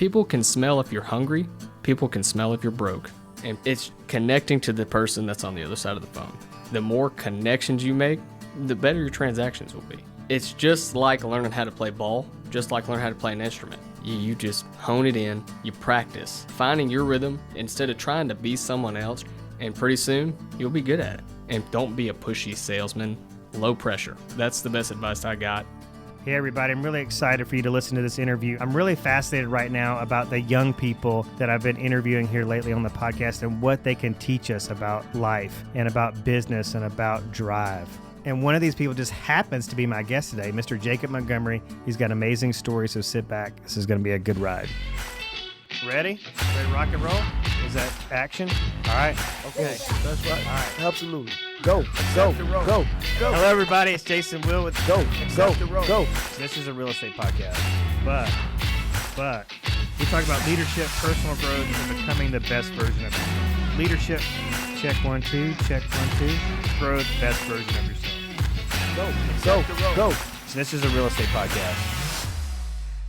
People can smell if you're hungry. People can smell if you're broke. And it's connecting to the person that's on the other side of the phone. The more connections you make, the better your transactions will be. It's just like learning how to play ball, just like learning how to play an instrument. You just hone it in, you practice, finding your rhythm instead of trying to be someone else, and pretty soon you'll be good at it. And don't be a pushy salesman, low pressure. That's the best advice I got. Hey everybody, I'm really excited for you to listen to this interview. I'm really fascinated right now about the young people that I've been interviewing here lately on the podcast and what they can teach us about life and about business and about drive. And one of these people just happens to be my guest today, Mr. Jacob Montgomery. He's got amazing stories, so sit back. This is going to be a good ride. Ready? Ready to rock and roll? Is that action? All right. Okay, that's right. All right. Absolutely. Go. Hello, everybody. It's Jason Will with Go. So this is a real estate podcast, but we talk about leadership, personal growth, and becoming the best version of yourself. Leadership, check 1, 2, check 1, 2. Growth, best version of yourself. Go. So this is a real estate podcast.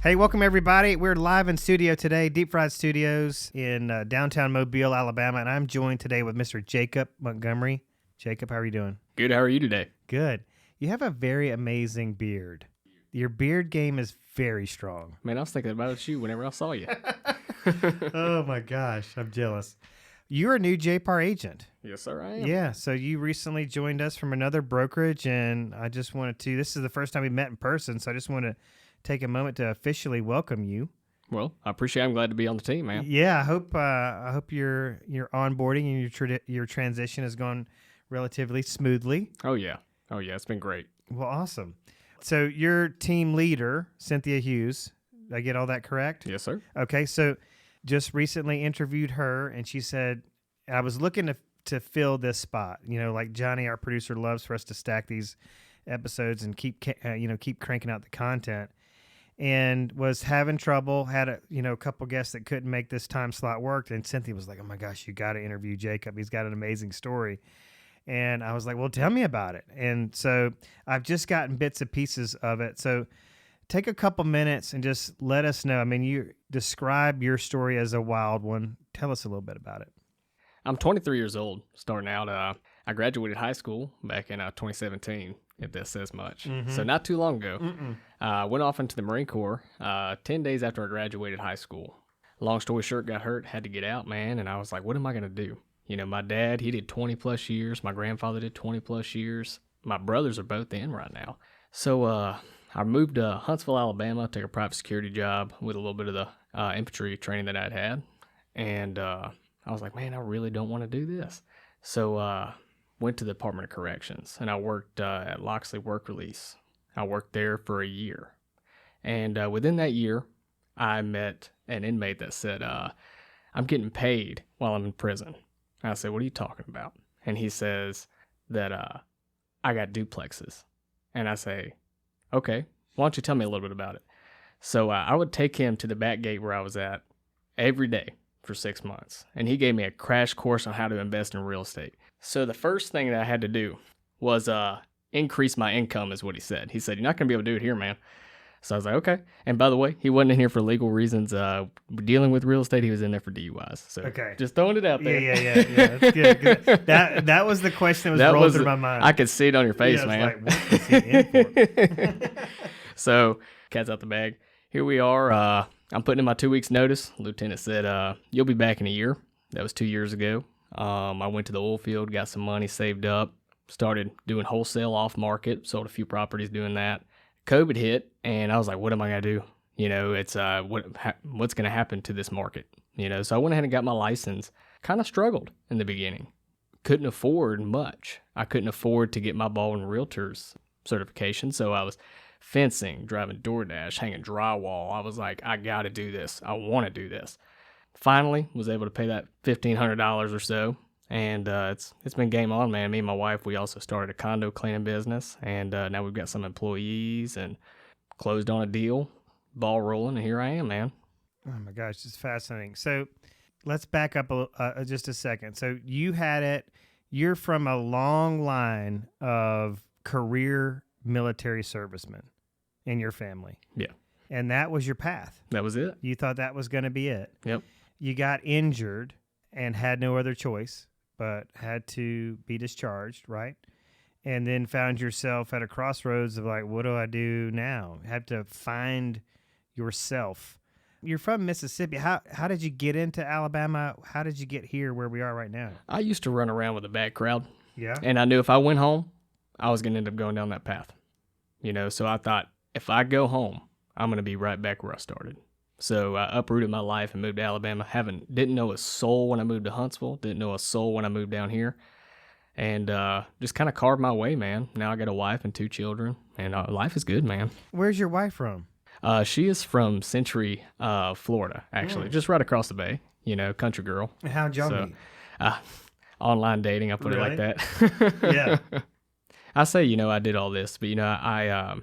Hey, welcome everybody. We're live in studio today, Deep Fried Studios in downtown Mobile, Alabama, and I'm joined today with Mr. Jacob Montgomery. Jacob, how are you doing? Good, how are you today? Good. You have a very amazing beard. Your beard game is very strong. Man, I was thinking about you whenever I saw you. Oh my gosh, I'm jealous. You're a new JPAR agent. Yes, sir, I am. Yeah, so you recently joined us from another brokerage, and I just wanted to, this is the first time we met in person, so I just want to take a moment to officially welcome you. Well, I appreciate it. I'm glad to be on the team, man. Yeah, I hope your onboarding and your transition has gone relatively smoothly. Oh yeah, it's been great. Well, awesome. So your team leader, Cynthia Hughes, did I get all that correct? Yes, sir. Okay, so just recently interviewed her, and she said, I was looking to fill this spot. You know, like Johnny, our producer, loves for us to stack these episodes and keep cranking out the content. And was having trouble, had a couple guests that couldn't make this time slot work. And Cynthia was like, oh my gosh, you got to interview Jacob. He's got an amazing story. And I was like, well, tell me about it. And so I've just gotten bits and pieces of it. So take a couple minutes and just let us know. I mean, you describe your story as a wild one. Tell us a little bit about it. I'm 23 years old, starting out. I graduated high school back in 2017, if that says much. Mm-hmm. So not too long ago. Went off into the Marine Corps 10 days after I graduated high school. Long story short, got hurt, had to get out, man. And I was like, what am I going to do? You know, my dad, he did 20 plus years. My grandfather did 20 plus years. My brothers are both in right now. So I moved to Huntsville, Alabama, took a private security job with a little bit of the infantry training that I'd had. And I was like, man, I really don't want to do this. So went to the Department of Corrections, and I worked at Loxley Work Release. I worked there for a year. And within that year, I met an inmate that said, I'm getting paid while I'm in prison. I said, what are you talking about? And he says that I got duplexes. And I say, okay, why don't you tell me a little bit about it? So I would take him to the back gate where I was at every day for 6 months. And he gave me a crash course on how to invest in real estate. So the first thing that I had to do was increase my income, is what he said. He said, you're not going to be able to do it here, man. So I was like, okay. And by the way, he wasn't in here for legal reasons. Dealing with real estate, he was in there for DUIs. So okay, just throwing it out there. Yeah. That's good. That was the question that was rolling through my mind. I could see it on your face, man. Like, what is he in for? So, cat's out the bag. Here we are. I'm putting in my 2 weeks notice. Lieutenant said, you'll be back in a year. That was 2 years ago. I went to the oil field, got some money saved up, started doing wholesale off market, sold a few properties doing that. COVID hit, and I was like, what am I going to do? You know, it's what's going to happen to this market? You know, so I went ahead and got my license. Kind of struggled in the beginning. Couldn't afford much. I couldn't afford to get my Baldwin Realtors certification, so I was fencing, driving DoorDash, hanging drywall. I was like, I got to do this. I want to do this. Finally, was able to pay that $1,500 or so. And it's been game on, man. Me and my wife, we also started a condo cleaning business, and now we've got some employees and closed on a deal, ball rolling, and here I am, man. Oh my gosh, it's fascinating. So let's back up just a second. So you're from a long line of career military servicemen in your family. Yeah. And that was your path. That was it. You thought that was going to be it. Yep. You got injured and had no other choice, but had to be discharged, right? And then found yourself at a crossroads of like, what do I do now? Have to find yourself. You're from Mississippi. How did you get into Alabama? How did you get here where we are right now? I used to run around with a bad crowd. Yeah. And I knew if I went home, I was going to end up going down that path. So I thought, if I go home, I'm going to be right back where I started. So I uprooted my life and moved to Alabama. Didn't know a soul when I moved to Huntsville. Didn't know a soul when I moved down here. And just kind of carved my way, man. Now I got a wife and 2 children, and life is good, man. Where's your wife from? She is from Century, Florida, actually, just right across the bay. Country girl. How'd y'all meet? Online dating, I put Really? it like that. Yeah. I say, I did all this, but I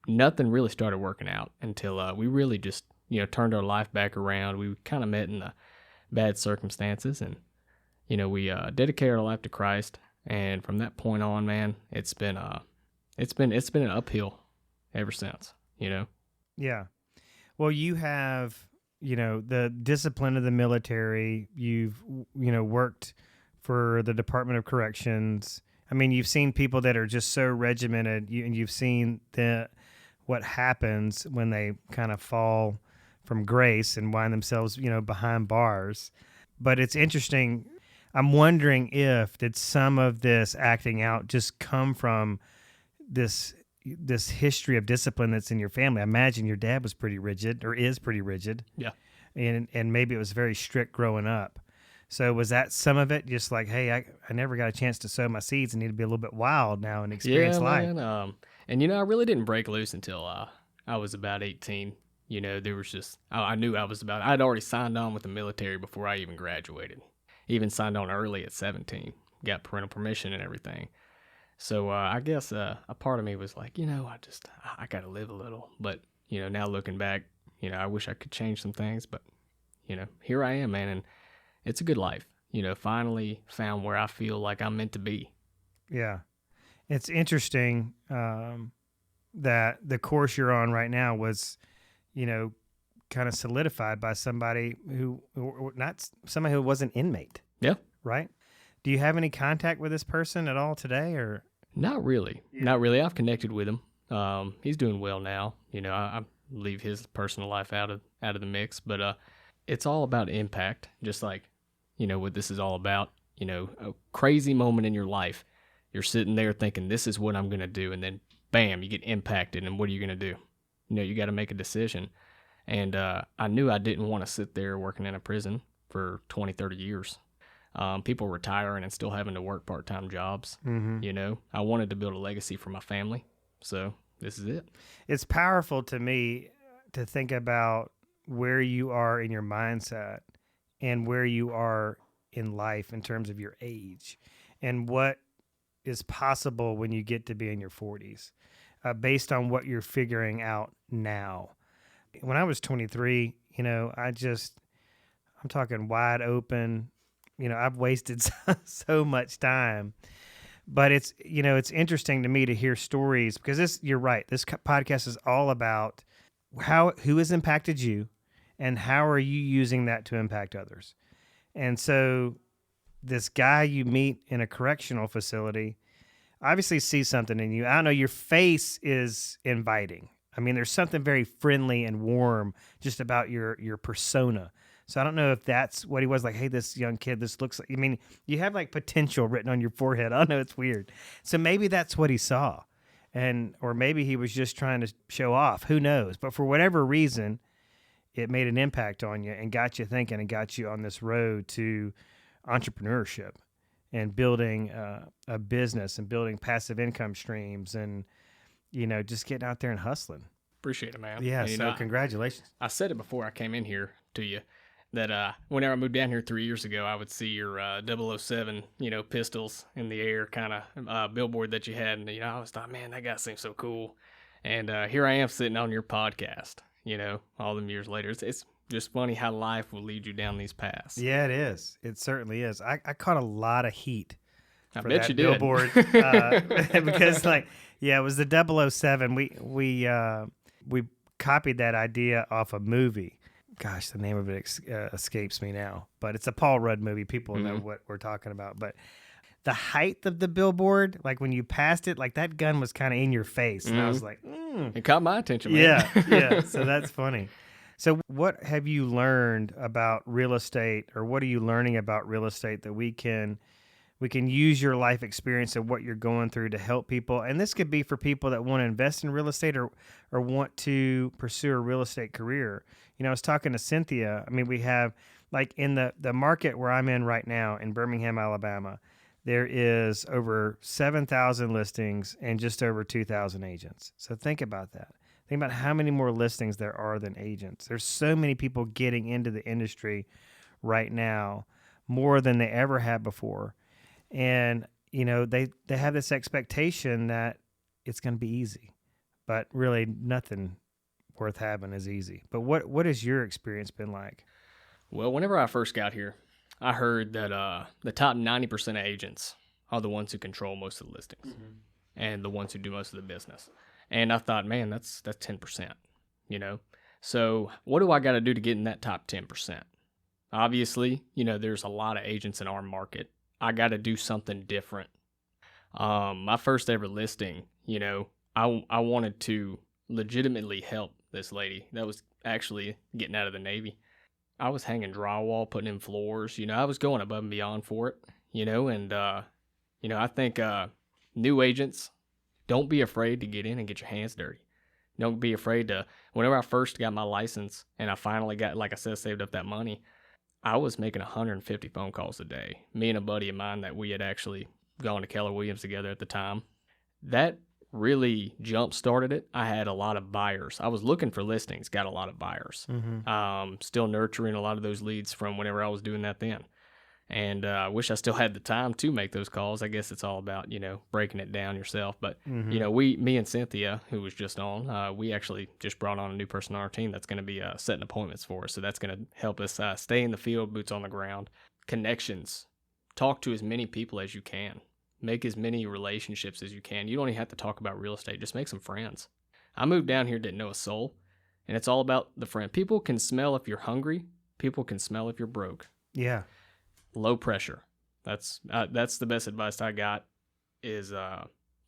nothing really started working out until we really just, turned our life back around. We kind of met in the bad circumstances, and we dedicated our life to Christ. And from that point on, man, it's been an uphill ever since. Yeah. Well, you have, the discipline of the military. You've, worked for the Department of Corrections. I mean, you've seen people that are just so regimented, and you've seen what happens when they kind of fall from grace and wind themselves, behind bars. But it's interesting. I'm wondering did some of this acting out just come from this history of discipline that's in your family? I imagine your dad was pretty rigid, or is pretty rigid. Yeah. And maybe it was very strict growing up. So was that some of it? Just like, hey, I never got a chance to sow my seeds and need to be a little bit wild now and experience life. Man. And I really didn't break loose until I was about 18. There was just, I knew I'd already signed on with the military before I even graduated. Even signed on early at 17. Got parental permission and everything. So I guess a part of me was like, I got to live a little. But, now looking back, I wish I could change some things. But, here I am, man. And it's a good life. Finally found where I feel like I'm meant to be. Yeah. It's interesting that the course you're on right now was, kind of solidified by somebody who was an inmate. Yeah. Right? Do you have any contact with this person at all today, or? Not really. Yeah. Not really. I've connected with him. He's doing well now. I leave his personal life out of the mix, but it's all about impact. Just like, what this is all about. A crazy moment in your life. You're sitting there thinking, this is what I'm going to do. And then, bam, you get impacted. And what are you going to do? You got to make a decision. And I knew I didn't want to sit there working in a prison for 20, 30 years. People retiring and still having to work part-time jobs. Mm-hmm. I wanted to build a legacy for my family. So this is it. It's powerful to me to think about where you are in your mindset and where you are in life in terms of your age and what is possible when you get to be in your 40s, based on what you're figuring out now. When I was 23, I'm talking wide open. I've wasted so much time, but it's interesting to me to hear stories, because you're right. This podcast is all about who has impacted you and how are you using that to impact others. And so this guy you meet in a correctional facility obviously sees something in you. I don't know, your face is inviting. I mean, there's something very friendly and warm just about your persona. So I don't know if that's what he was like. Hey, this young kid, this looks like, you have like potential written on your forehead. I don't know, it's weird. So maybe that's what he saw. Or maybe he was just trying to show off. Who knows? But for whatever reason, it made an impact on you and got you thinking and got you on this road to entrepreneurship and building a business and building passive income streams and, just getting out there and hustling. Appreciate it, man. Yeah, so congratulations. I said it before I came in here to you that whenever I moved down here 3 years ago, I would see your 007, pistols in the air kind of billboard that you had. And, I always thought, man, that guy seems so cool. And here I am sitting on your podcast, all them years later. It's just funny how life will lead you down these paths. Yeah, it is. It certainly is. I caught a lot of heat for I bet that you did. Billboard because, it was the 007. We copied that idea off a movie. Gosh, the name of it escapes me now, but it's a Paul Rudd movie. People know what we're talking about. But the height of the billboard, like when you passed it, like that gun was kind of in your face. And I was like, It caught my attention, man. yeah. So that's funny. So what have you learned about real estate, or what are you learning about real estate that we can use your life experience and what you're going through to help people? And this could be for people that want to invest in real estate or want to pursue a real estate career. You know, I was talking to Cynthia. I mean, we have, like, in the market where I'm in right now in Birmingham, Alabama, there is over 7,000 listings and just over 2,000 agents. So think about that. Think about how many more listings there are than agents. There's so many people getting into the industry right now, more than they ever have before. And, you know, they have this expectation that it's going to be easy, but really nothing worth having is easy. But what has your experience been like? Well, whenever I first got here, I heard that the top 90% of agents are the ones who control most of the listings and the ones who do most of the business. And I thought, man, that's 10%, you know? So what do I got to do to get in that top 10%? Obviously, you know, there's a lot of agents in our market. I got to do something different. My first ever listing, you know, I wanted to legitimately help this lady that was actually getting out of the Navy. I was hanging drywall, putting in floors, you know, I was going above and beyond for it, you know, and, you know, I think new agents, don't be afraid to get in and get your hands dirty. Don't be afraid to, whenever I first got my license and I finally got, like I said, saved up that money, I was making 150 phone calls a day. Me and a buddy of mine that we had actually gone to Keller Williams together at the time. That really jump-started it. I had a lot of buyers. I was looking for listings, got a lot of buyers. Still nurturing a lot of those leads from whenever I was doing that then. And I wish I still had the time to make those calls. I guess it's all about, you know, breaking it down yourself. But, you know, me and Cynthia, who was just on, we actually just brought on a new person on our team that's going to be setting appointments for us. So that's going to help us stay in the field, boots on the ground, connections, talk to as many people as you can, make as many relationships as you can. You don't even have to talk about real estate. Just make some friends. I moved down here, didn't know a soul, and it's all about the friend. People can smell if you're hungry. People can smell if you're broke. Yeah. Low pressure. That's the best advice I got is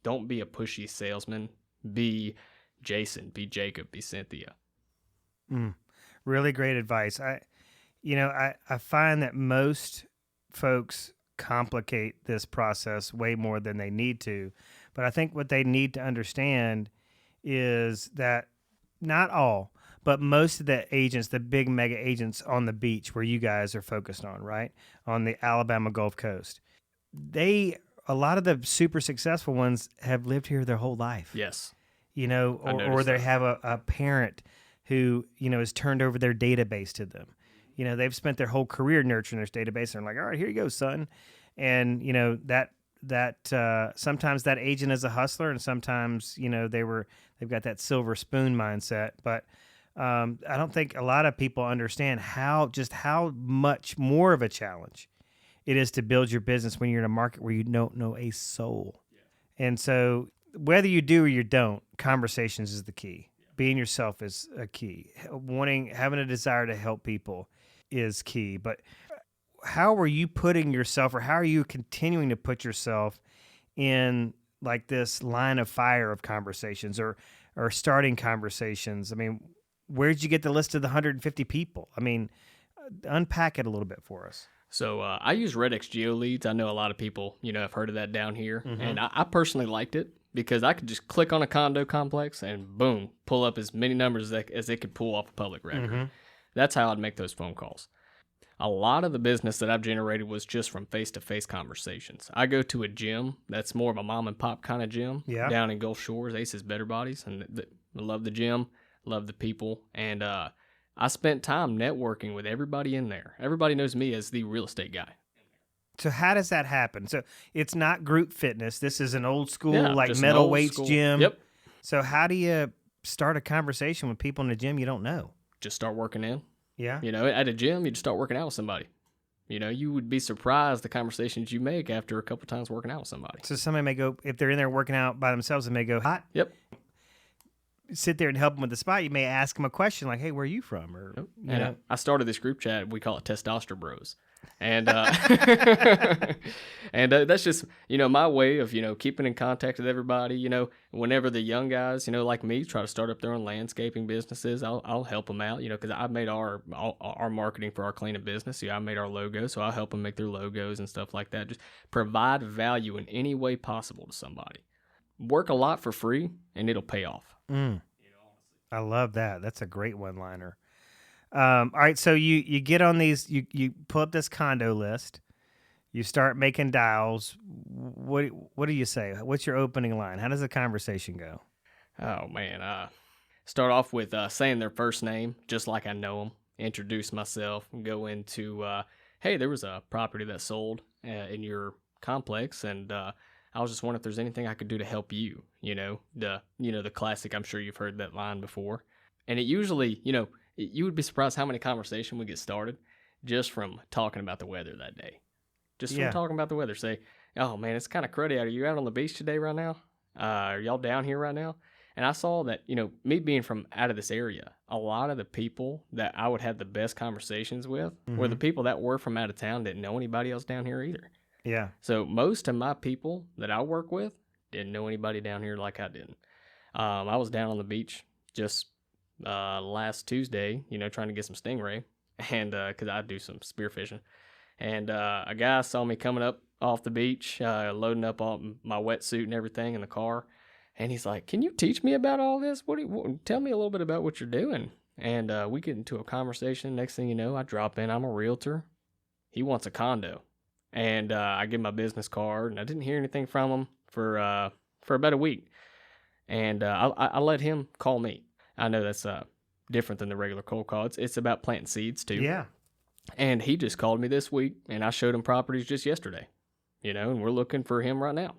don't be a pushy salesman. Be Jason, be Jacob, be Cynthia. Really great advice. I find that most folks complicate this process way more than they need to. But I think what they need to understand is that not all, but most of the agents, the big mega agents on the beach where you guys are focused on, right? On the Alabama Gulf Coast. A lot of the super successful ones have lived here their whole life. Yes. You know, or they have a parent who, you know, has turned over their database to them. You know, they've spent their whole career nurturing their database and they're like, all right, here you go, son. And, you know, that sometimes that agent is a hustler and sometimes, you know, they've got that silver spoon mindset. But I don't think a lot of people understand how much more of a challenge it is to build your business when you're in a market where you don't know a soul. Yeah. And so whether you do or you don't, conversations is the key. Yeah. Being yourself is a key. Having a desire to help people is key. But how are you putting yourself, or how are you continuing to put yourself in like this line of fire of conversations or starting conversations? I mean, where'd you get the list of the 150 people? I mean, unpack it a little bit for us. So I use RedXGeo leads. I know a lot of people, you know, have heard of that down here. And I personally liked it because I could just click on a condo complex and boom, pull up as many numbers as it could pull off a public record. That's how I'd make those phone calls. A lot of the business that I've generated was just from face-to-face conversations. I go to a gym that's more of a mom-and-pop kind of gym down in Gulf Shores, Aces Better Bodies, and I love the gym, love the people, and I spent time networking with everybody in there. Everybody knows me as the real estate guy. So how does that happen? So it's not group fitness. This is an old school, like metal weights gym. Yep. So how do you start a conversation with people in the gym you don't know? Just start working in. Yeah. You know, at a gym, you just start working out with somebody. You know, you would be surprised the conversations you make after a couple times working out with somebody. So somebody may go, if they're in there working out by themselves, they may go hot. Yep. sit there and help them with the spot, you may ask them a question like, "Hey, where are you from?" Or you And know. I started this group chat. We call it Testosterone Bros. And and that's just, my way of, keeping in contact with everybody. Whenever the young guys, like me, try to start up their own landscaping businesses, I'll help them out, because I made our marketing for our cleaning business. I made our logo, so I'll help them make their logos and stuff like that. Just provide value in any way possible to somebody. Work a lot for free, and it'll pay off. I love that. That's a great one-liner. All right, so you get on these, you pull up this condo list, you start making dials. What do you say? What's your opening line? How does the conversation go? Oh man, start off with saying their first name, just like I know them. Introduce myself and go into, hey, there was a property that sold in your complex, and I was just wondering if there's anything I could do to help you. The classic. I'm sure you've heard that line before, and it usually, you would be surprised how many conversations we get started just from talking about the weather that day. Just from talking about the weather. Say, oh man, it's kind of cruddy out. Are you out on the beach today right now? Are y'all down here right now? And I saw that, me being from out of this area, a lot of the people that I would have the best conversations with were the people that were from out of town, didn't know anybody else down here either. Yeah. So most of my people that I work with didn't know anybody down here like I didn't. I was down on the beach just last Tuesday, trying to get some stingray, and because I do some spearfishing, and a guy saw me coming up off the beach, loading up all my wetsuit and everything in the car, and he's like, "Can you teach me about all this? Tell me a little bit about what you're doing?" And we get into a conversation. Next thing you know, I drop in. I'm a realtor. He wants a condo, and I give him my business card, and I didn't hear anything from him for about a week, and I let him call me. I know that's different than the regular cold call. It's about planting seeds too. Yeah. And he just called me this week, and I showed him properties just yesterday, and we're looking for him right now.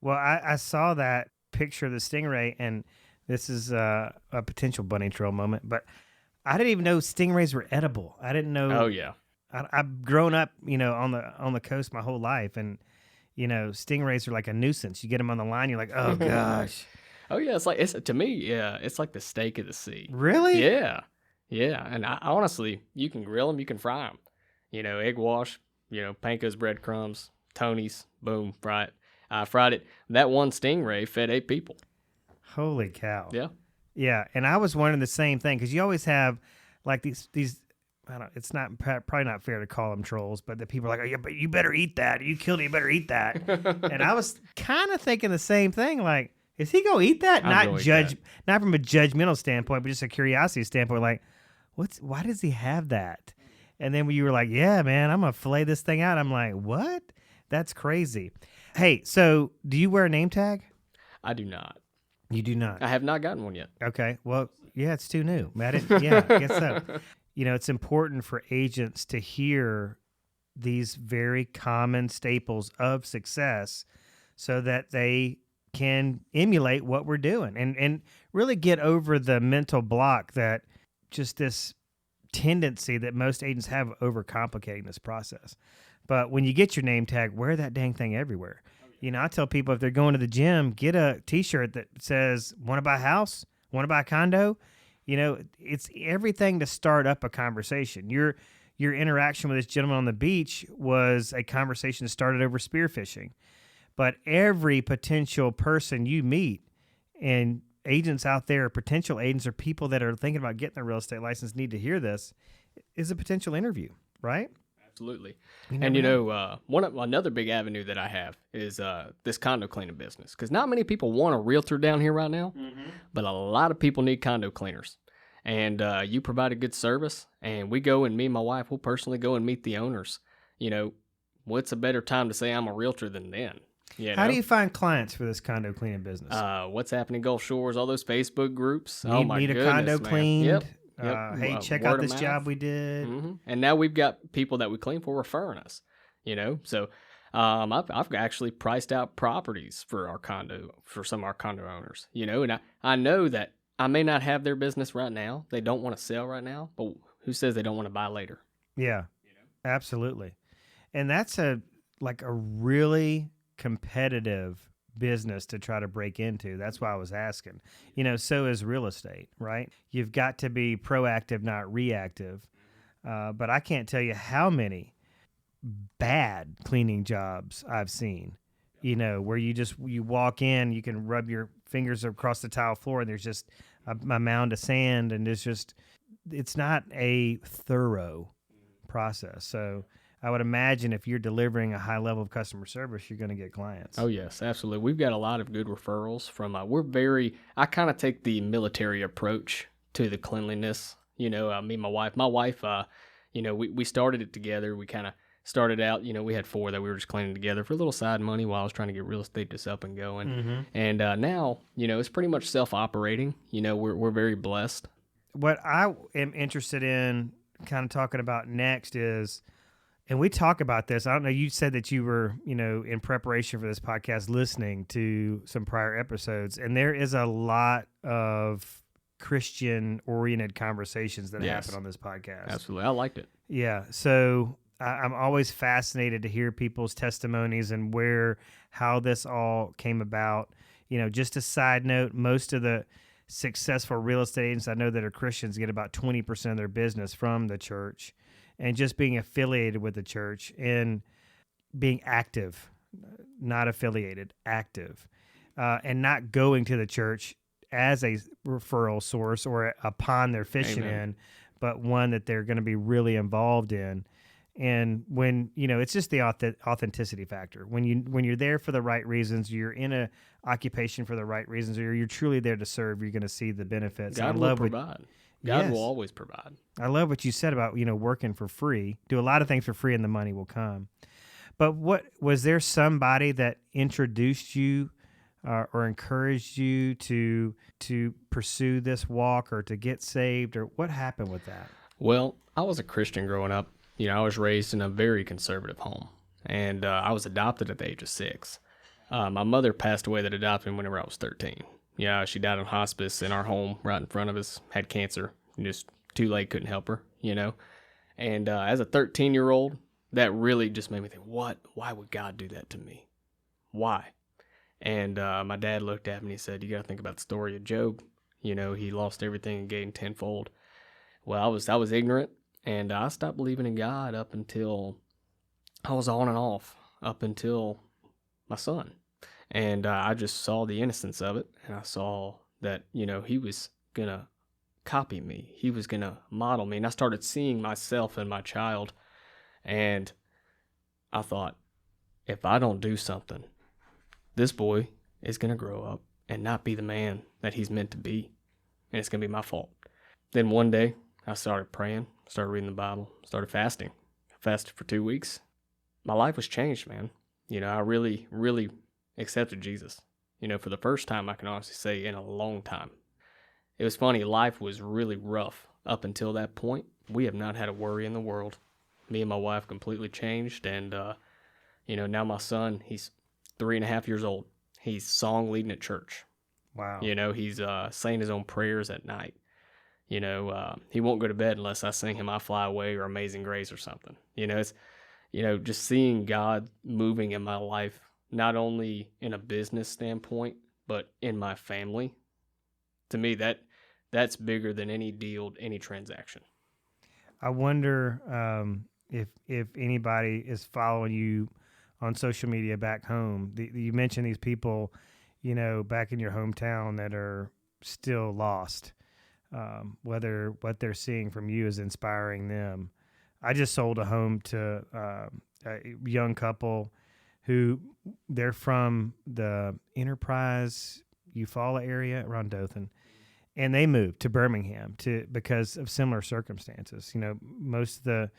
Well, I saw that picture of the stingray, and this is a potential bunny trail moment, but I didn't even know stingrays were edible. I didn't know. Oh yeah. I've grown up, on the coast my whole life, and stingrays are like a nuisance. You get them on the line, you're like, oh gosh. Oh yeah, to me, yeah, it's like the steak of the sea. Really? Yeah, and I honestly, you can grill them, you can fry them. Egg wash, Panko's breadcrumbs, Tony's, boom, fry it. I fried it. That one stingray fed 8 people. Holy cow! Yeah, yeah, and I was wondering the same thing, because you always have like these. I don't. It's not probably not fair to call them trolls, but the people are like, "Oh yeah, but you better eat that. You killed it. You better eat that." And I was kind of thinking the same thing, like. Is he gonna eat that? Not from a judgmental standpoint, but just a curiosity standpoint. Like, why does he have that? And then when you were like, "Yeah, man, I'm gonna fillet this thing out," I'm like, "What? That's crazy." Hey, so do you wear a name tag? I do not. You do not. I have not gotten one yet. Okay. Well, yeah, it's too new. I guess so. It's important for agents to hear these very common staples of success, so that they can emulate what we're doing and really get over the mental block that just this tendency that most agents have overcomplicating this process. But when you get your name tag, wear that dang thing everywhere. I tell people if they're going to the gym, get a t-shirt that says, want to buy a house? Want to buy a condo? It's everything to start up a conversation. Your interaction with this gentleman on the beach was a conversation that started over spearfishing. But every potential person you meet, and agents out there, potential agents or people that are thinking about getting a real estate license need to hear this, is a potential interview, right? Absolutely. And another big avenue that I have is this condo cleaning business, because not many people want a realtor down here right now, but a lot of people need condo cleaners. And you provide a good service, and me and my wife will personally go and meet the owners. What's a better time to say I'm a realtor than then? How do you find clients for this condo cleaning business? What's happening Gulf Shores, all those Facebook groups. Need a condo cleaned. Yep. Hey, check out this job we did. Mm-hmm. And now we've got people that we clean for referring us. So I've actually priced out properties for some of our condo owners. And I know that I may not have their business right now. They don't want to sell right now, but who says they don't want to buy later? Yeah, absolutely. And that's a really competitive business to try to break into. That's why I was asking. So is real estate, right? You've got to be proactive, not reactive. But I can't tell you how many bad cleaning jobs I've seen, where you walk in, you can rub your fingers across the tile floor and there's just a mound of sand, and it's not a thorough process. So I would imagine if you're delivering a high level of customer service, you're going to get clients. Oh, yes, absolutely. We've got a lot of good referrals from, I kind of take the military approach to the cleanliness. Me and my wife, we started it together. We kind of started out, we had 4 that we were just cleaning together for a little side money while I was trying to get real estate just up and going. Mm-hmm. And now, it's pretty much self-operating. We're very blessed. What I am interested in kind of talking about next is, and we talk about this, I don't know, you said that you were, in preparation for this podcast, listening to some prior episodes, and there is a lot of Christian-oriented conversations that happen on this podcast. Absolutely. I liked it. Yeah. So I'm always fascinated to hear people's testimonies and how this all came about. Just a side note, most of the successful real estate agents I know that are Christians get about 20% of their business from the church, and just being affiliated with the church and being active, not affiliated, active, and not going to the church as a referral source or a pond they're fishing in, but one that they're going to be really involved in. And when, it's just the authenticity factor. When you're there for the right reasons, you're in a occupation for the right reasons, or you're truly there to serve, you're going to see the benefits. God will provide. God will always provide. I love what you said about, working for free. Do a lot of things for free and the money will come. But was there somebody that introduced you or encouraged you to pursue this walk or to get saved, or what happened with that? Well, I was a Christian growing up. I was raised in a very conservative home, and I was adopted at the age of 6. My mother passed away that adopted me whenever I was 13. She died in hospice in our home right in front of us, had cancer, just too late, couldn't help her, And as a 13-year-old, that really just made me think, why would God do that to me? Why? And my dad looked at me and he said, you got to think about the story of Job. He lost everything and gained tenfold. Well, I was ignorant. And I stopped believing in God up until I was on and off, up until my son. And I just saw the innocence of it. And I saw that, he was going to copy me. He was going to model me. And I started seeing myself in my child. And I thought, if I don't do something, this boy is going to grow up and not be the man that he's meant to be. And it's going to be my fault. Then one day, I started praying, started reading the Bible, started fasting. I fasted for 2 weeks. My life was changed, man. I really, really accepted Jesus. For the first time, I can honestly say, in a long time. It was funny, life was really rough up until that point. We have not had a worry in the world. Me and my wife completely changed, and, now my son, he's 3.5 years old. He's song leading at church. Wow. He's saying his own prayers at night. He won't go to bed unless I sing him I Fly Away or Amazing Grace or something. It's, just seeing God moving in my life, not only in a business standpoint, but in my family. To me, that's bigger than any deal, any transaction. I wonder if anybody is following you on social media back home. You mentioned these people, back in your hometown that are still lost. Whether what they're seeing from you is inspiring them. I just sold a home to a young couple who they're from the Enterprise, Eufaula area around Dothan, and they moved to Birmingham because of similar circumstances. Most of the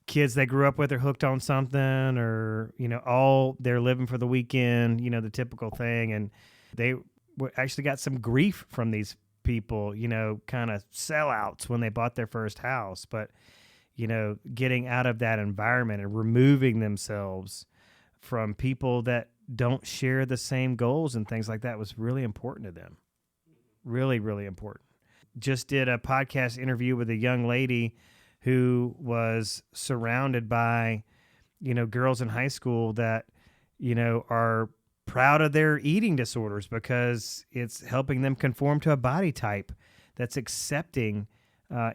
kids they grew up with are hooked on something, or all they're living for the weekend. The typical thing, and they actually got some grief from these people, kind of sellouts when they bought their first house, but, getting out of that environment and removing themselves from people that don't share the same goals and things like that was really important to them. Really, really important. Just did a podcast interview with a young lady who was surrounded by, girls in high school that, are proud of their eating disorders because it's helping them conform to a body type that's accepting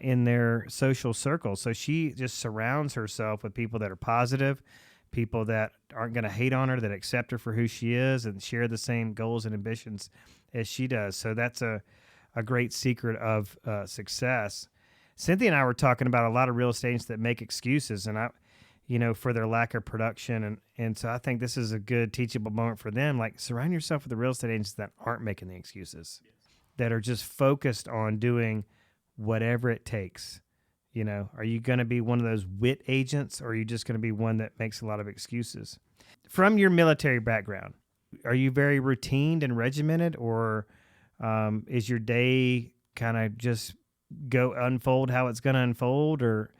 in their social circle. So she just surrounds herself with people that are positive, people that aren't going to hate on her, that accept her for who she is and share the same goals and ambitions as she does. So that's a great secret of success. Cynthia and I were talking about a lot of real estate agents that make excuses for their lack of production. And so I think this is a good teachable moment for them. Like, surround yourself with the real estate agents that aren't making the excuses, that are just focused on doing whatever it takes. Are you going to be one of those wit agents, or are you just going to be one that makes a lot of excuses? From your military background, are you very routined and regimented, or is your day kind of just go unfold how it's going to unfold? Or,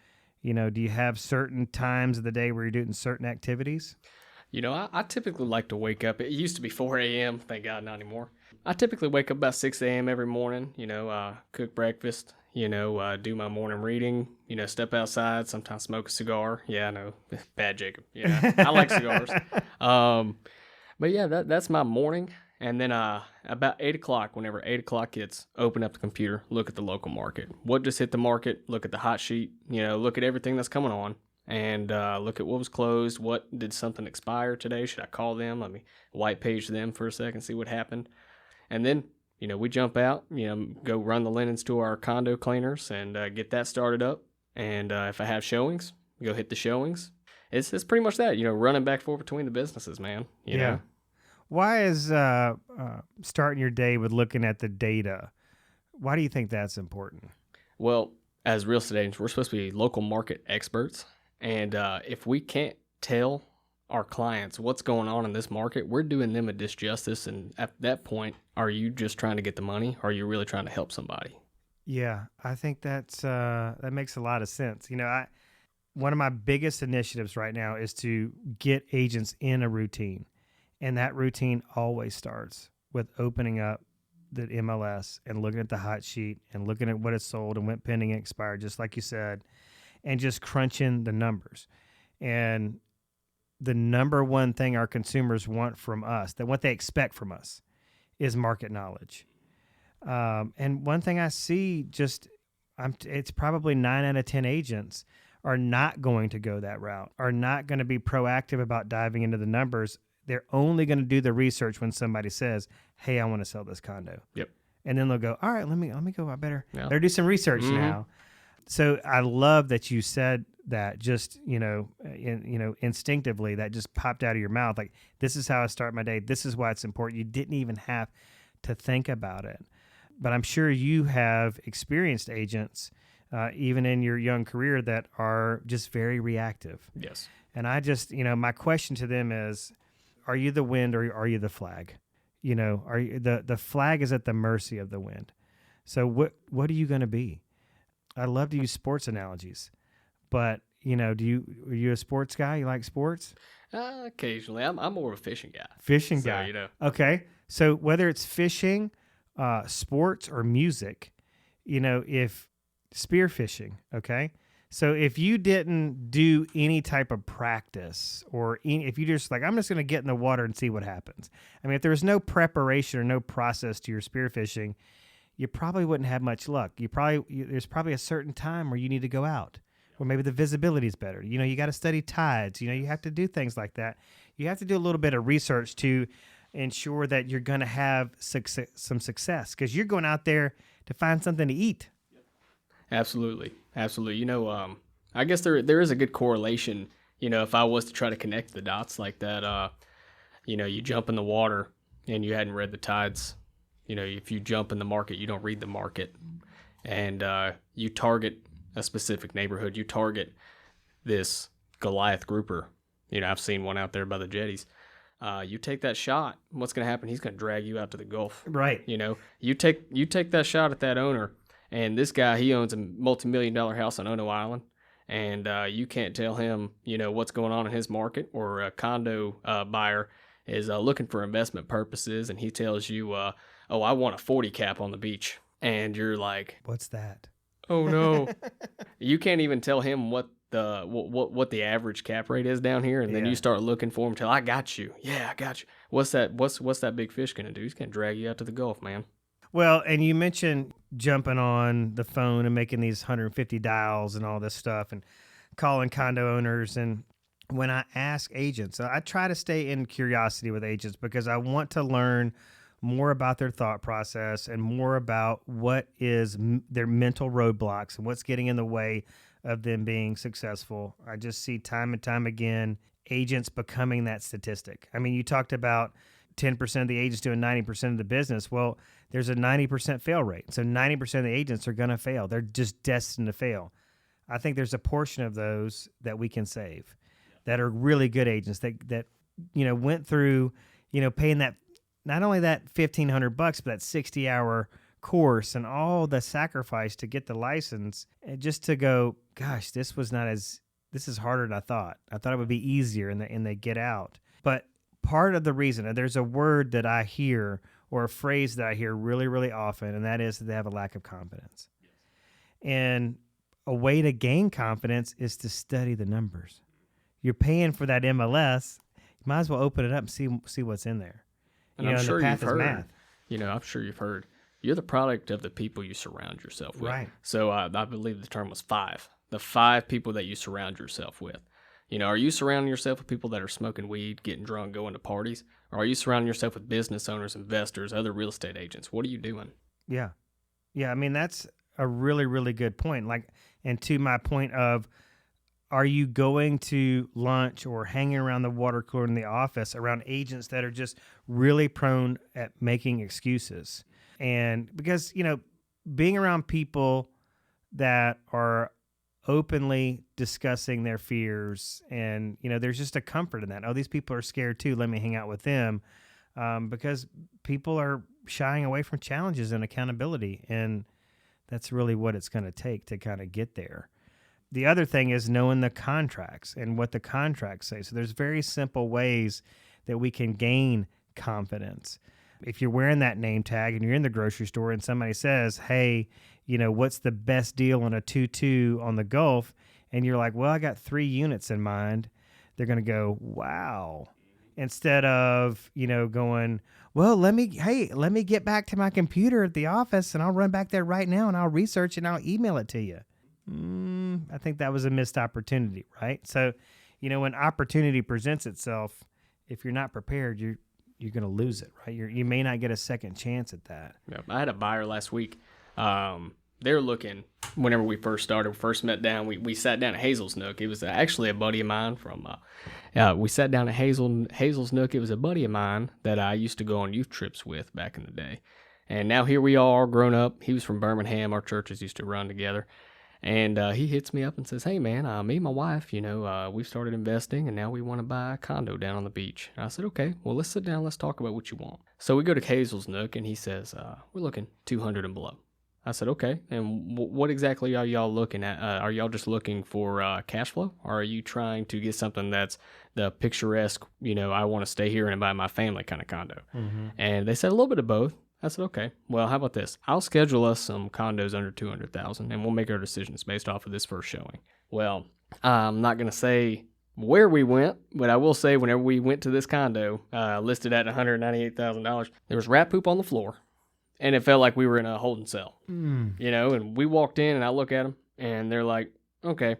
do you have certain times of the day where you're doing certain activities? I typically like to wake up. It used to be 4 a.m. Thank God, not anymore. I typically wake up about 6 a.m. every morning, cook breakfast, do my morning reading, step outside, sometimes smoke a cigar. Yeah, I know. Bad Jacob. I like cigars. But yeah, that's my morning. And then about 8 o'clock, whenever 8 o'clock hits, open up the computer, look at the local market. What just hit the market? Look at the hot sheet, look at everything that's coming on. And look at what was closed. What did something expire today? Should I call them? Let me white page them for a second, see what happened. And then, we jump out, go run the linens to our condo cleaners and get that started up. And if I have showings, go hit the showings. It's pretty much that, running back and forth between the businesses, man. You know? Why is starting your day with looking at the data, why do you think that's important? Well, as real estate agents, we're supposed to be local market experts. And if we can't tell our clients what's going on in this market, we're doing them a disjustice. And at that point, are you just trying to get the money? Or are you really trying to help somebody? Yeah, I think that makes a lot of sense. One of my biggest initiatives right now is to get agents in a routine. And that routine always starts with opening up the MLS and looking at the hot sheet and looking at what is sold and went pending and expired, just like you said, and just crunching the numbers. And the number one thing our consumers want from us, that what they expect from us, is market knowledge. And one thing I see, it's probably 9 out of 10 agents are not going to go that route, are not going to be proactive about diving into the numbers. They're only going to do the research when somebody says, "Hey, I want to sell this condo." Yep. And then they'll go, "All right, let me go. I better do some research now." So I love that you said that. Just instinctively, that just popped out of your mouth. Like, this is how I start my day. This is why it's important. You didn't even have to think about it. But I'm sure you have experienced agents, even in your young career, that are just very reactive. Yes. And I just, my question to them is, are you the wind or are you the flag? Are you, the flag is at the mercy of the wind. So what are you going to be? I love to use sports analogies, but are you a sports guy? You like sports? Occasionally. I'm more of a fishing guy. Fishing guy. Okay. So whether it's fishing, sports, or music, if spearfishing, okay? So if you didn't do any type of practice, or if you just I'm just going to get in the water and see what happens. I mean, if there was no preparation or no process to your spearfishing, you probably wouldn't have much luck. There's probably a certain time where you need to go out, or maybe the visibility is better. You got to study tides. You have to do things like that. You have to do a little bit of research to ensure that you're going to have some success, because you're going out there to find something to eat. Absolutely. I guess there is a good correlation, if I was to try to connect the dots like that. You jump in the water and you hadn't read the tides. If you jump in the market, you don't read the market. And you target a specific neighborhood. You target this Goliath grouper. I've seen one out there by the jetties. You take that shot, what's going to happen? He's going to drag you out to the Gulf. Right. You take that shot at that owner. And this guy, he owns a multi-million-dollar house on Ono Island, and you can't tell him, what's going on in his market. Or a condo buyer is looking for investment purposes, and he tells you, "Oh, I want a 40 cap on the beach," and you're like, "What's that?" Oh no! You can't even tell him what what the average cap rate is down here, and then you start looking for them till I got you. Yeah, I got you. What's that big fish gonna do? He's gonna drag you out to the Gulf, man. Well, and you mentioned jumping on the phone and making these 150 dials and all this stuff and calling condo owners. And when I ask agents, I try to stay in curiosity with agents because I want to learn more about their thought process and more about what is their mental roadblocks and what's getting in the way of them being successful. I just see time and time again agents becoming that statistic. I mean, you talked about 10% of the agents doing 90% of the business. Well, there's a 90% fail rate. So 90% of the agents are going to fail. They're just destined to fail. I think there's a portion of those that we can save that are really good agents that went through, paying that, not only that $1,500, but that 60-hour course and all the sacrifice to get the license, and just to go, gosh, this is harder than I thought. I thought it would be easier, and they get out. But part of the reason, and there's a word that I hear or a phrase that I hear really, really often, and that is that they have a lack of confidence. And a way to gain confidence is to study the numbers. You're paying for that MLS, you might as well open it up and see what's in there. And I'm sure you've heard, I'm sure you've heard, you're the product of the people you surround yourself with. Right. So I believe the term was 5. The 5 people that you surround yourself with. Are you surrounding yourself with people that are smoking weed, getting drunk, going to parties? Or are you surrounding yourself with business owners, investors, other real estate agents? What are you doing? Yeah. Yeah, I mean, that's a really, really good point. And to my point of, are you going to lunch or hanging around the water cooler in the office around agents that are just really prone at making excuses? And because, being around people that are openly discussing their fears, and there's just a comfort in that. Oh, these people are scared too, let me hang out with them, because people are shying away from challenges and accountability, and that's really what it's going to take to kind of get there. The other thing is knowing the contracts and what the contracts say. So there's very simple ways that we can gain confidence. If you're wearing that name tag and you're in the grocery store and somebody says, hey, what's the best deal on a 2-2 on the Gulf? And you're like, well, I got 3 units in mind. They're going to go, wow. Instead of, going, well, let me get back to my computer at the office and I'll run back there right now and I'll research and I'll email it to you. I think that was a missed opportunity, right? So, when opportunity presents itself, if you're not prepared, you're going to lose it, right? You may not get a second chance at that. Yep. I had a buyer last week. They're looking, whenever we first met down, we sat down at Hazel's Nook. It was actually a buddy of mine we sat down at Hazel's Nook. It was a buddy of mine that I used to go on youth trips with back in the day. And now here we are, grown up. He was from Birmingham. Our churches used to run together. And he hits me up and says, hey, man, me and my wife, we've started investing, and now we want to buy a condo down on the beach. And I said, okay, well, let's sit down. Let's talk about what you want. So we go to Hazel's Nook, and he says, we're looking 200 and below. I said, okay, and what exactly are y'all looking at? Are y'all just looking for cash flow, or are you trying to get something that's the picturesque, I want to stay here and buy my family kind of condo? Mm-hmm. And they said a little bit of both. I said, okay, well, how about this? I'll schedule us some condos under $200,000, and we'll make our decisions based off of this first showing. Well, I'm not going to say where we went, but I will say whenever we went to this condo, listed at $198,000, there was rat poop on the floor, and it felt like we were in a holding cell. And we walked in, and I look at them, and they're like, okay,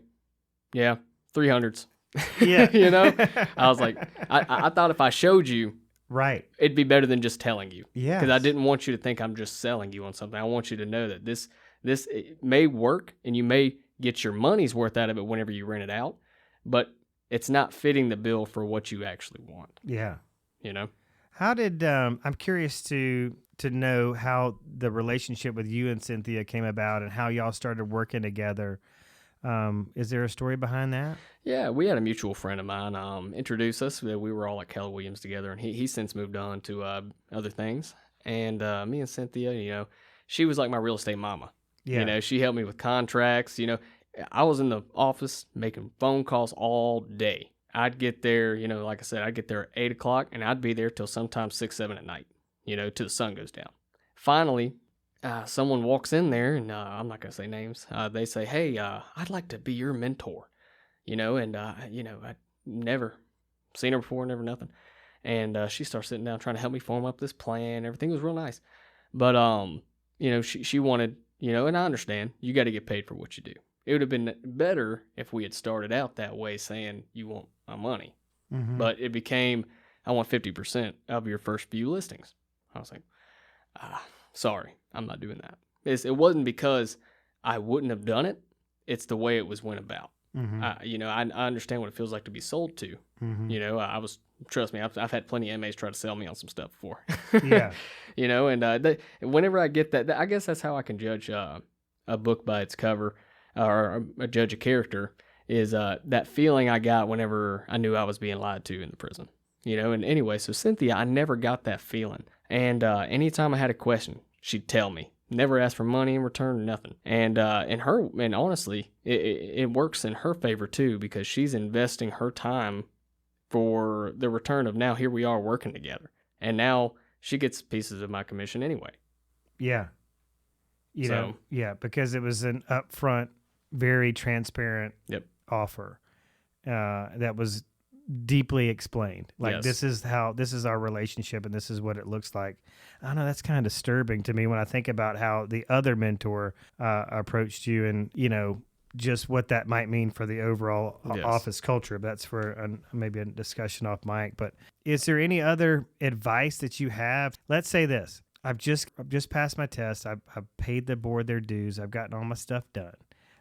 yeah, 300s. Yeah. I was like, I thought if I showed you, right, it'd be better than just telling you. Yeah. Because I didn't want you to think I'm just selling you on something. I want you to know that this it may work and you may get your money's worth out of it whenever you rent it out, but it's not fitting the bill for what you actually want. Yeah. How did I'm curious to know how the relationship with you and Cynthia came about and how y'all started working together. Is there a story behind that? Yeah, we had a mutual friend of mine introduce us. We were all at Keller Williams together, and he since moved on to other things. And me and Cynthia, she was like my real estate mama. Yeah. She helped me with contracts. I was in the office making phone calls all day. I'd get there, like I said, I'd get there at 8 o'clock, and I'd be there till sometimes 6, 7 at night, till the sun goes down. Finally, someone walks in there, and I'm not going to say names. They say, hey, I'd like to be your mentor. and I never seen her before, never nothing. And she started sitting down trying to help me form up this plan. Everything was real nice. But, she wanted, and I understand, you got to get paid for what you do. It would have been better if we had started out that way saying, you want my money. Mm-hmm. But it became, I want 50% of your first few listings. I was like, sorry, I'm not doing that. It wasn't because I wouldn't have done it. It's the way it was went about. Mm-hmm. I understand what it feels like to be sold to. Mm-hmm. Trust me, I've had plenty of inmates try to sell me on some stuff before. Yeah. Whenever I get that, I guess that's how I can judge a book by its cover, or judge a character, is that feeling I got whenever I knew I was being lied to in the prison. And anyway, so Cynthia, I never got that feeling. And anytime I had a question, she'd tell me. Never asked for money in return or nothing. And honestly, it works in her favor too, because she's investing her time for the return of, now here we are working together. And now she gets pieces of my commission anyway. Yeah. Because it was an upfront, very transparent offer that was deeply explained. Like, Yes. this is our relationship and this is what it looks like. I don't know, that's kind of disturbing to me when I think about how the other mentor approached you, and, just what that might mean for the overall office culture. That's for maybe a discussion off mic. But is there any other advice that you have? Let's say this. I've just passed my test. I've paid the board their dues. I've gotten all my stuff done.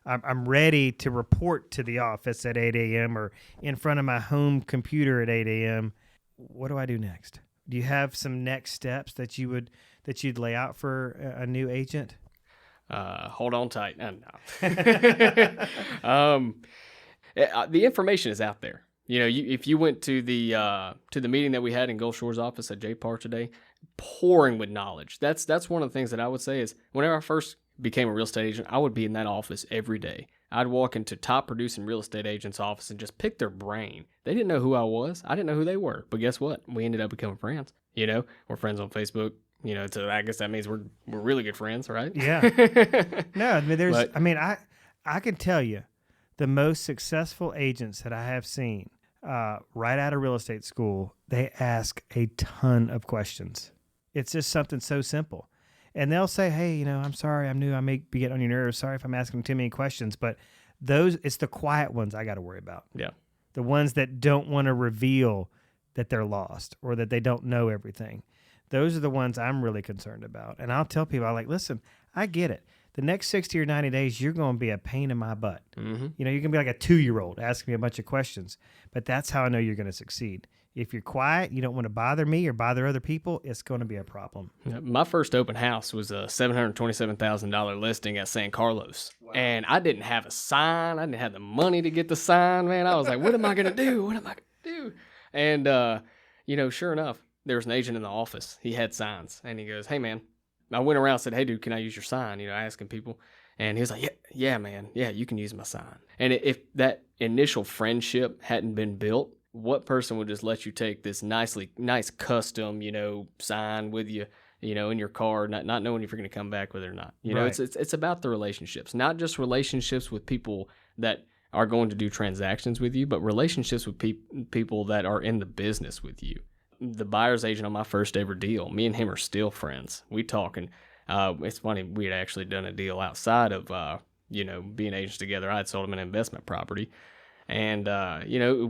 I'm ready to report to the office at 8 a.m. or in front of my home computer at 8 a.m. What do I do next? Do you have some next steps that you'd lay out for a new agent? Hold on tight. No. The information is out there. If you went to the meeting that we had in Gulf Shore's office at JPAR today, pouring with knowledge. That's one of the things that I would say is, whenever I first became a real estate agent, I would be in that office every day. I'd walk into top producing real estate agents' office and just pick their brain. They didn't know who I was. I didn't know who they were. But guess what? We ended up becoming friends. We're friends on Facebook. So I guess that means we're really good friends, right? Yeah. No, I mean, I can tell you, the most successful agents that I have seen right out of real estate school, they ask a ton of questions. It's just something so simple. And they'll say, hey, I'm sorry, I'm new, I may be getting on your nerves. Sorry if I'm asking too many questions. But it's the quiet ones I got to worry about. Yeah. The ones that don't want to reveal that they're lost or that they don't know everything. Those are the ones I'm really concerned about. And I'll tell people, listen, I get it. The next 60 or 90 days, you're going to be a pain in my butt. Mm-hmm. You're going to be like a 2-year-old asking me a bunch of questions. But that's how I know you're going to succeed. If you're quiet, you don't want to bother me or bother other people, it's going to be a problem. My first open house was a $727,000 listing at San Carlos. Wow. And I didn't have a sign. I didn't have the money to get the sign, man. I was like, what am I going to do? What am I going to do? And, sure enough, there was an agent in the office. He had signs. And he goes, hey, man. I went around and said, hey, dude, can I use your sign? Asking people. And he was like, yeah, man. Yeah, you can use my sign. And if that initial friendship hadn't been built, what person would just let you take this nice custom, sign with you, in your car, not knowing if you're going to come back with it or not. Right. It's about the relationships, not just relationships with people that are going to do transactions with you, but relationships with people that are in the business with you. The buyer's agent on my first ever deal, me and him are still friends. We talk, and it's funny, we had actually done a deal outside of, being agents together. I had sold him an investment property. And,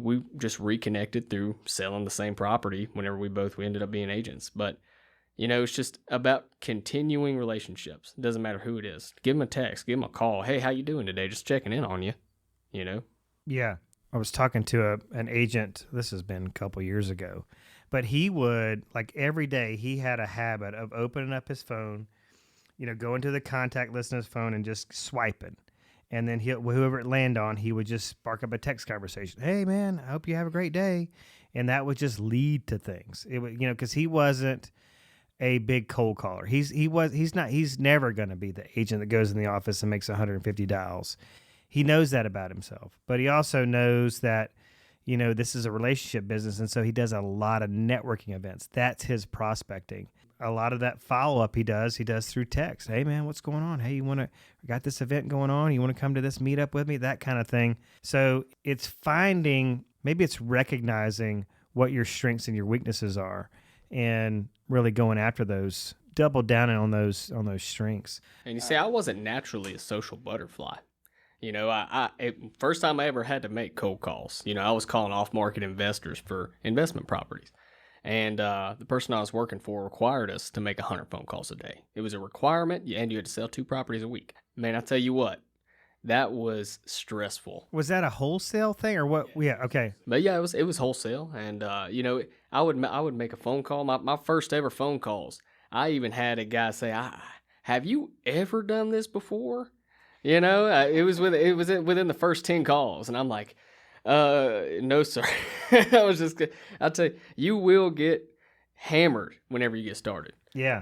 we just reconnected through selling the same property whenever we ended up being agents. But, it's just about continuing relationships. It doesn't matter who it is. Give them a text, give them a call. Hey, how you doing today? Just checking in on you, Yeah. I was talking to an agent, this has been a couple years ago, but he would, every day, he had a habit of opening up his phone, going to the contact list on his phone and just swiping. And then whoever it landed on, he would just spark up a text conversation. Hey, man, I hope you have a great day. And that would just lead to things. It would, because he wasn't a big cold caller. He's never going to be the agent that goes in the office and makes 150 dials. He knows that about himself. But he also knows that, this is a relationship business. And so he does a lot of networking events. That's his prospecting. a lot of that follow-up he does through text. Hey, man, what's going on? Hey, we got this event going on. You want to come to this meetup with me? That kind of thing. So it's maybe it's recognizing what your strengths and your weaknesses are and really going after those, double down on those strengths. And you see, I wasn't naturally a social butterfly. First time I ever had to make cold calls, I was calling off-market investors for investment properties. And the person I was working for required us to make 100 phone calls a day. It was a requirement, and you had to sell 2 properties a week. Man, I tell you what, that was stressful. Was that a wholesale thing or what? Yeah, okay. But yeah, it was wholesale. And, I would make a phone call. My first ever phone calls, I even had a guy say, have you ever done this before? It was within the first 10 calls, and I'm like, no, sir. I'll tell you, you will get hammered whenever you get started. Yeah.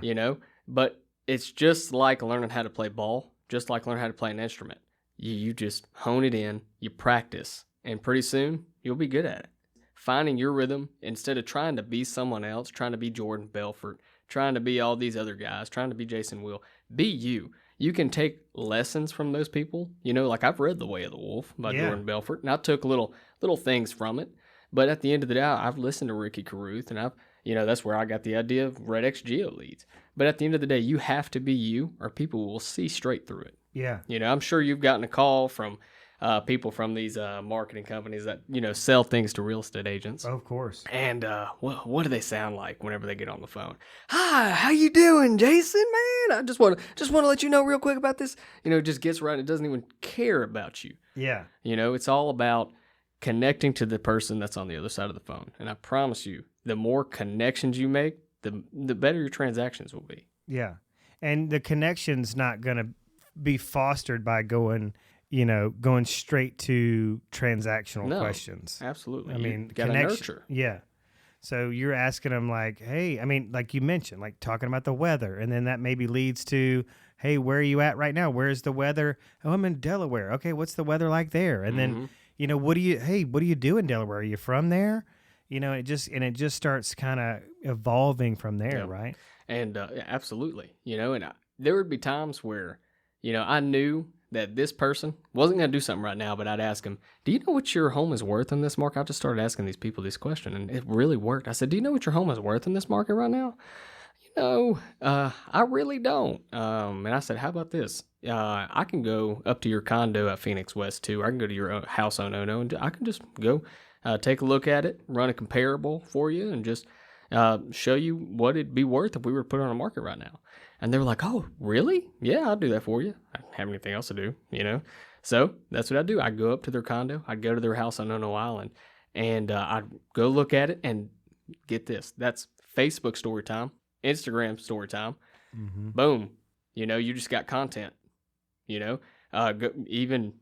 But it's just like learning how to play ball, just like learning how to play an instrument. You just hone it in, you practice, and pretty soon you'll be good at it. Finding your rhythm instead of trying to be someone else, trying to be Jordan Belfort, trying to be all these other guys, trying to be Jason Will. Be you. You can take lessons from those people. Like I've read The Way of the Wolf by Jordan Belfort, and I took little things from it. But at the end of the day, I've listened to Ricky Carruth, and that's where I got the idea of RedXGeo leads. But at the end of the day, you have to be you, or people will see straight through it. Yeah. I'm sure you've gotten a call from people from these marketing companies that, sell things to real estate agents. Of course. And what do they sound like whenever they get on the phone? Hi, how you doing, Jason, man? I just want to let you know real quick about this. Just gets right. It doesn't even care about you. Yeah. It's all about connecting to the person that's on the other side of the phone. And I promise you, the more connections you make, the better your transactions will be. Yeah. And the connection's not going to be fostered by going straight to transactional questions. Absolutely. I mean, you gotta nurture. Yeah. So you're asking them like, hey, like you mentioned, like talking about the weather, and then that maybe leads to, hey, where are you at right now? Where's the weather? Oh, I'm in Delaware. Okay, what's the weather like there? And then, what do you do in Delaware? Are you from there? It just starts kind of evolving from there, right? And absolutely, and there would be times where, I knew that this person wasn't going to do something right now, but I'd ask him, do you know what your home is worth in this market? I just started asking these people this question, and it really worked. I said, do you know what your home is worth in this market right now? I really don't. And I said, how about this? I can go up to your condo at Phoenix West too. I can go to your house on Ono, and I can just go take a look at it, run a comparable for you, and just show you what it'd be worth if we were to put it on the market right now. And they were like, oh, really? Yeah, I'll do that for you. I don't have anything else to do, So that's what I do. I go up to their condo. I go to their house on Ono Island, and I go look at it, and get this. That's Facebook story time, Instagram story time. Mm-hmm. Boom. You just got content, even,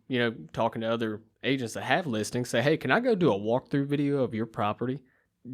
talking to other agents that have listings, say, hey, can I go do a walkthrough video of your property?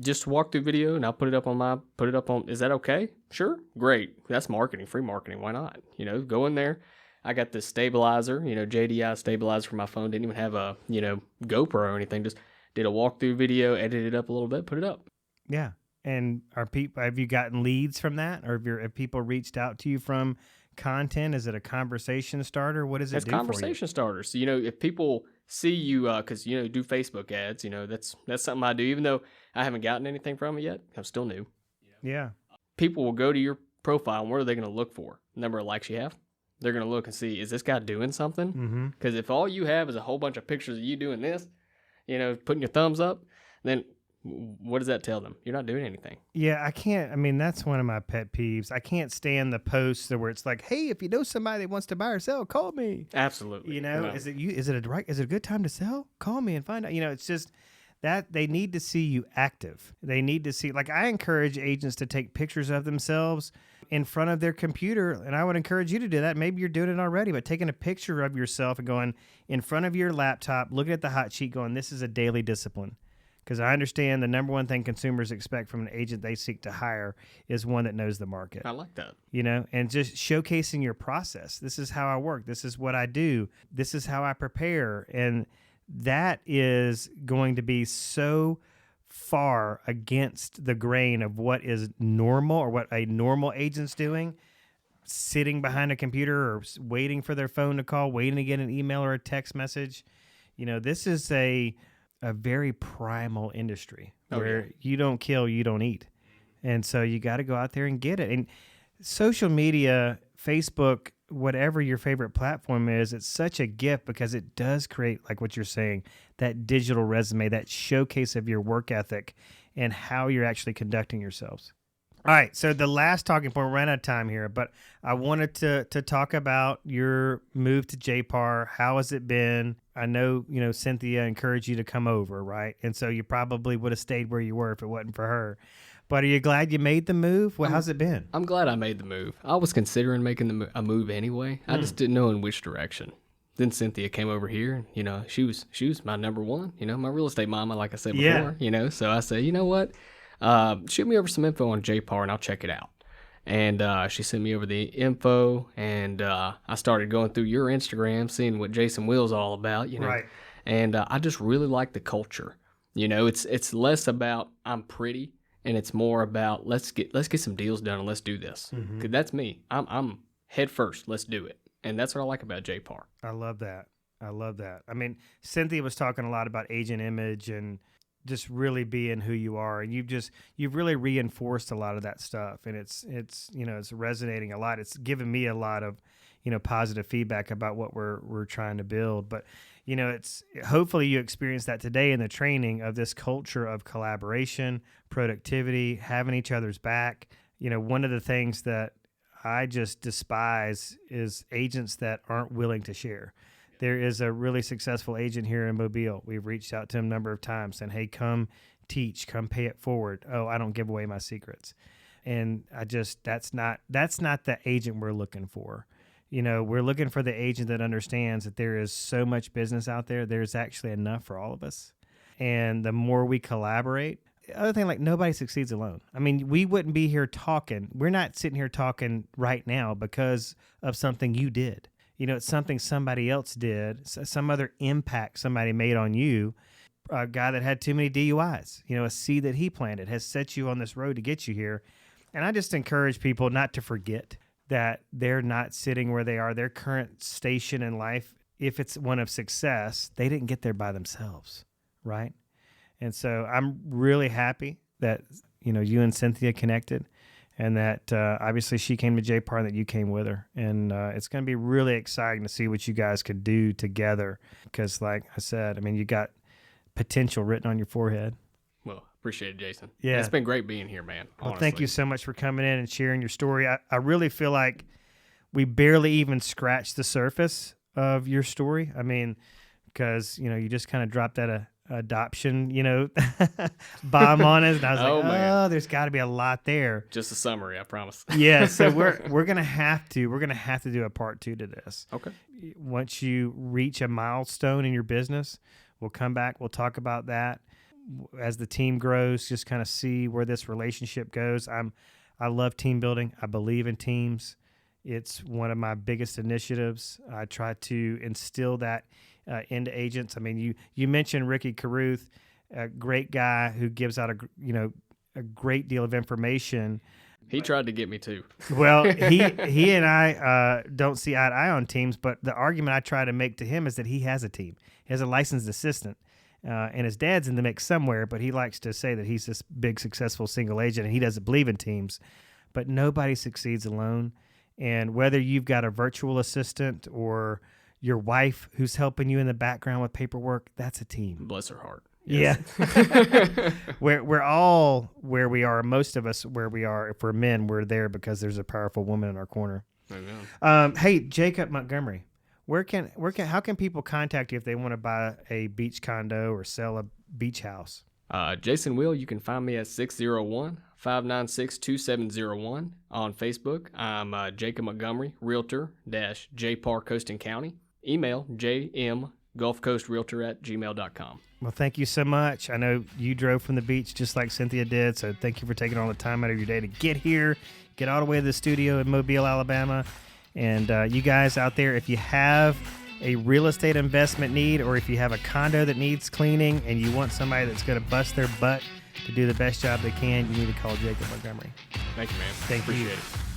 Just walkthrough video, and I'll put it up on, is that okay? Sure. Great. That's marketing, free marketing. Why not? Go in there. I got this stabilizer, JDI stabilizer for my phone. Didn't even have a, GoPro or anything. Just did a walkthrough video, edited it up a little bit, put it up. Yeah. And have you gotten leads from that? Or have people reached out to you from content? Is it a conversation starter? What does it do for you? It's conversation starters. So, if people see you, because, do Facebook ads, that's something I do. Even though I haven't gotten anything from it yet, I'm still new. Yeah. People will go to your profile, and what are they going to look for? The number of likes you have? They're going to look and see, is this guy doing something? Because if all you have is a whole bunch of pictures of you doing this, putting your thumbs up, then what does that tell them? You're not doing anything. Yeah, I can't. That's one of my pet peeves. I can't stand the posts where it's like, hey, if you know somebody that wants to buy or sell, call me. Absolutely. Is it a good time to sell? Call me and find out. It's just that they need to see you active. They need to see, like, I encourage agents to take pictures of themselves in front of their computer, and I would encourage you to do that. Maybe you're doing it already, but taking a picture of yourself and going in front of your laptop, looking at the hot sheet, going, this is a daily discipline. Because I understand the number one thing consumers expect from an agent they seek to hire is one that knows the market. I like that. And just showcasing your process. This is how I work. This is what I do. This is how I prepare. And that is going to be so far against the grain of what is normal or what a normal agent's doing, sitting behind a computer or waiting for their phone to call, waiting to get an email or a text message. This is a very primal industry where you don't kill, you don't eat. And so you got to go out there and get it. And social media, Facebook, whatever your favorite platform is, it's such a gift because it does create, like what you're saying, that digital resume, that showcase of your work ethic and how you're actually conducting yourselves. All right, so the last talking point, we're running out of time here, but I wanted to talk about your move to JPAR. How has it been? I know, Cynthia encouraged you to come over, right? And so you probably would have stayed where you were if it wasn't for her. But are you glad you made the move? Well, how's it been? I'm glad I made the move. I was considering making a move anyway. I just didn't know in which direction. Then Cynthia came over here, and, she was my number one, my real estate mama, like I said before, So I said, you know what? Shoot me over some info on JPAR and I'll check it out. And she sent me over the info, and I started going through your Instagram, seeing what Jason Will's all about, Right. And I just really like the culture. It's less about I'm pretty, and it's more about let's get some deals done and let's do this. 'Cause that's me. I'm head first. Let's do it. And that's what I like about JPAR. I love that. I mean, Cynthia was talking a lot about agent image and just really being who you are, and you've really reinforced a lot of that stuff, and it's resonating a lot. It's given me a lot of positive feedback about what we're trying to build. But it's hopefully you experience that today in the training of this culture of collaboration, productivity, having each other's back. One of the things that I just despise is agents that aren't willing to share. There is a really successful agent here in Mobile. We've reached out to him a number of times saying, hey, come teach, come pay it forward. Oh, I don't give away my secrets. And that's not the agent we're looking for. We're looking for the agent that understands that there is so much business out there. There's actually enough for all of us. And the more we collaborate, the other thing, like nobody succeeds alone. I mean, we wouldn't be here talking. We're not sitting here talking right now because of something you did. It's something somebody else did, some other impact somebody made on you. A guy that had too many DUIs, a seed that he planted has set you on this road to get you here. And I just encourage people not to forget that they're not sitting where they are. Their current station in life, if it's one of success, they didn't get there by themselves, right? And so I'm really happy that, you and Cynthia connected. And that obviously she came to JPAR and that you came with her. And it's going to be really exciting to see what you guys could do together. Because like I said, I mean, you got potential written on your forehead. Well, appreciate it, Jason. Yeah. It's been great being here, man. Well, thank you so much for coming in and sharing your story. I really feel like we barely even scratched the surface of your story. I mean, because, you just kind of dropped that adoption, bomb on us, and I was there's got to be a lot there. Just a summary, I promise. Yeah, so we're gonna have to do a part 2 to this. Okay. Once you reach a milestone in your business, we'll come back. We'll talk about that as the team grows. Just kind of see where this relationship goes. I love team building. I believe in teams. It's one of my biggest initiatives. I try to instill that into agents. I mean, you mentioned Ricky Caruth, a great guy who gives out a great deal of information. He tried to get me too. Well, he and I don't see eye to eye on teams, but the argument I try to make to him is that he has a team. He has a licensed assistant, and his dad's in the mix somewhere, but he likes to say that he's this big, successful single agent, and he doesn't believe in teams. But nobody succeeds alone. And whether you've got a virtual assistant or your wife who's helping you in the background with paperwork, that's a team. Bless her heart. Yes. Yeah. We're all where we are. Most of us where we are. If we're men, we're there because there's a powerful woman in our corner. Hey, Jacob Montgomery, how can people contact you if they want to buy a beach condo or sell a beach house? Jason Will, you can find me at 601-596-2701 on Facebook. I'm Jacob Montgomery, Realtor JPAR Coast and County. Email jmgulfcoastrealtor@gmail.com. Well, thank you so much. I know you drove from the beach just like Cynthia did, so thank you for taking all the time out of your day to get here, get all the way to the studio in Mobile, Alabama. And you guys out there, if you have a real estate investment need, or if you have a condo that needs cleaning and you want somebody that's going to bust their butt to do the best job they can, you need to call Jacob Montgomery. Thank you, man. Thank you. Appreciate it.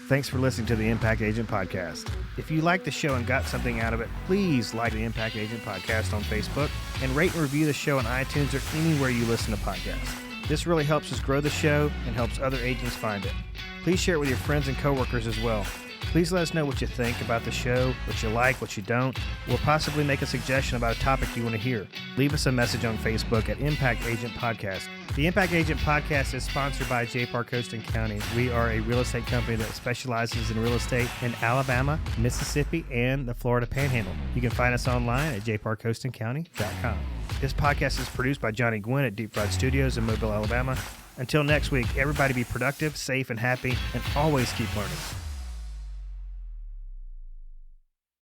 Thanks for listening to the Impact Agent Podcast. If you liked the show and got something out of it, please like the Impact Agent Podcast on Facebook and rate and review the show on iTunes or anywhere you listen to podcasts. This really helps us grow the show and helps other agents find it. Please share it with your friends and coworkers as well. Please let us know what you think about the show, what you like, what you don't. We'll possibly make a suggestion about a topic you want to hear. Leave us a message on Facebook at Impact Agent Podcast. The Impact Agent Podcast is sponsored by JPAR Coastal County. We are a real estate company that specializes in real estate in Alabama, Mississippi, and the Florida Panhandle. You can find us online at jparcoastalcounty.com. This podcast is produced by Johnny Gwynn at Deep Fried Studios in Mobile, Alabama. Until next week, everybody be productive, safe, and happy, and always keep learning.